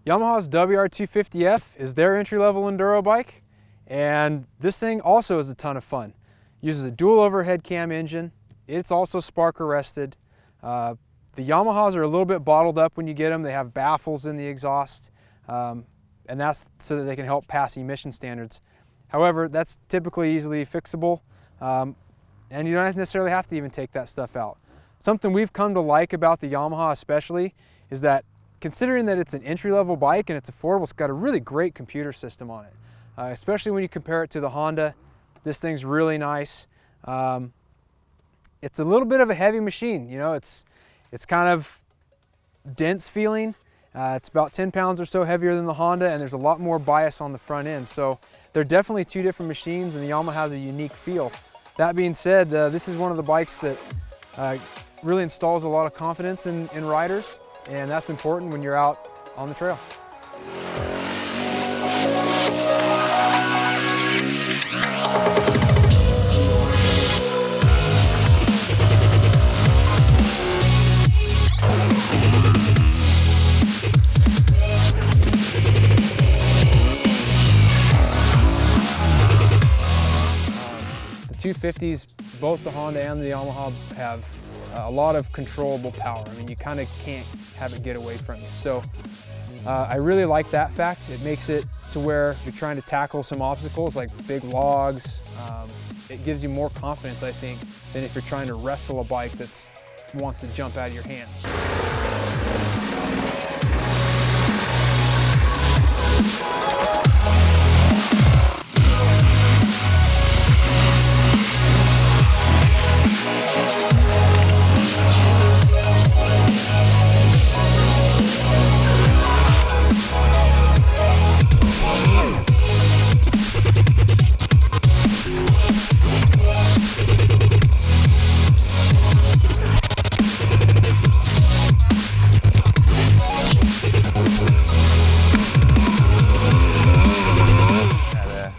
Yamaha's WR250F is their entry-level enduro bike, and this thing also is a ton of fun. Uses a dual overhead cam engine. It's also spark arrested. The Yamahas are a little bit bottled up when you get them. They have baffles in the exhaust, and that's so that they can help pass emission standards. However, that's typically easily fixable, and you don't necessarily have to even take that stuff out. Something we've come to like about the Yamaha especially is that considering that it's an entry-level bike and it's affordable, it's got a really great computer system on it. Especially when you compare it to the Honda, this thing's really nice. It's a little bit of a heavy machine, you know, it's kind of dense feeling. It's about 10 pounds or so heavier than the Honda, and there's a lot more bias on the front end. So they're definitely two different machines, and the Yamaha has a unique feel. That being said, this is one of the bikes that really installs a lot of confidence in riders, and that's important when you're out on the trail. The 250s, both the Honda and the Yamaha, have a lot of controllable power. I mean, you kind of can't have it get away from you. So I really like that fact. It makes it to where if you're trying to tackle some obstacles like big logs, it gives you more confidence, I think, than if you're trying to wrestle a bike that wants to jump out of your hands.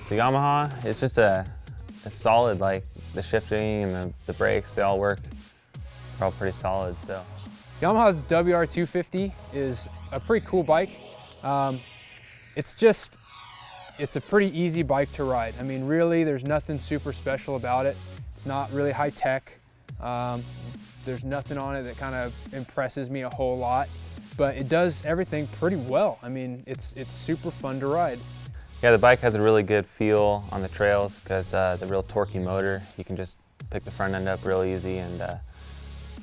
The Yamaha is just a solid, like the shifting and the brakes, they all work. They're all pretty solid, so. Yamaha's WR250 is a pretty cool bike. It's a pretty easy bike to ride. I mean, really, there's nothing super special about it. It's not really high tech. There's nothing on it that kind of impresses me a whole lot, but it does everything pretty well. I mean, it's super fun to ride. Yeah, the bike has a really good feel on the trails because the real torquey motor, you can just pick the front end up real easy and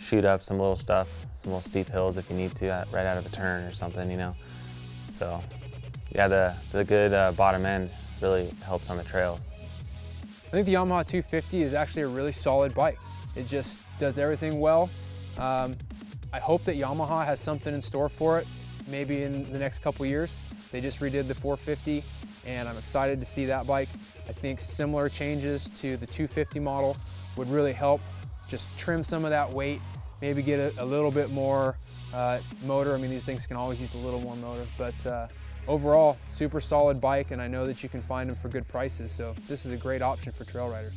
shoot up some little stuff, some little steep hills if you need to, right out of a turn or something, you know. So, yeah, the good bottom end really helps on the trails. I think the Yamaha 250 is actually a really solid bike. It just does everything well. I hope that Yamaha has something in store for it, maybe in the next couple years. They just redid the 450, and I'm excited to see that bike. I think similar changes to the 250 model would really help just trim some of that weight, maybe get a little bit more motor. I mean, these things can always use a little more motor, but overall, super solid bike, and I know that you can find them for good prices, so this is a great option for trail riders.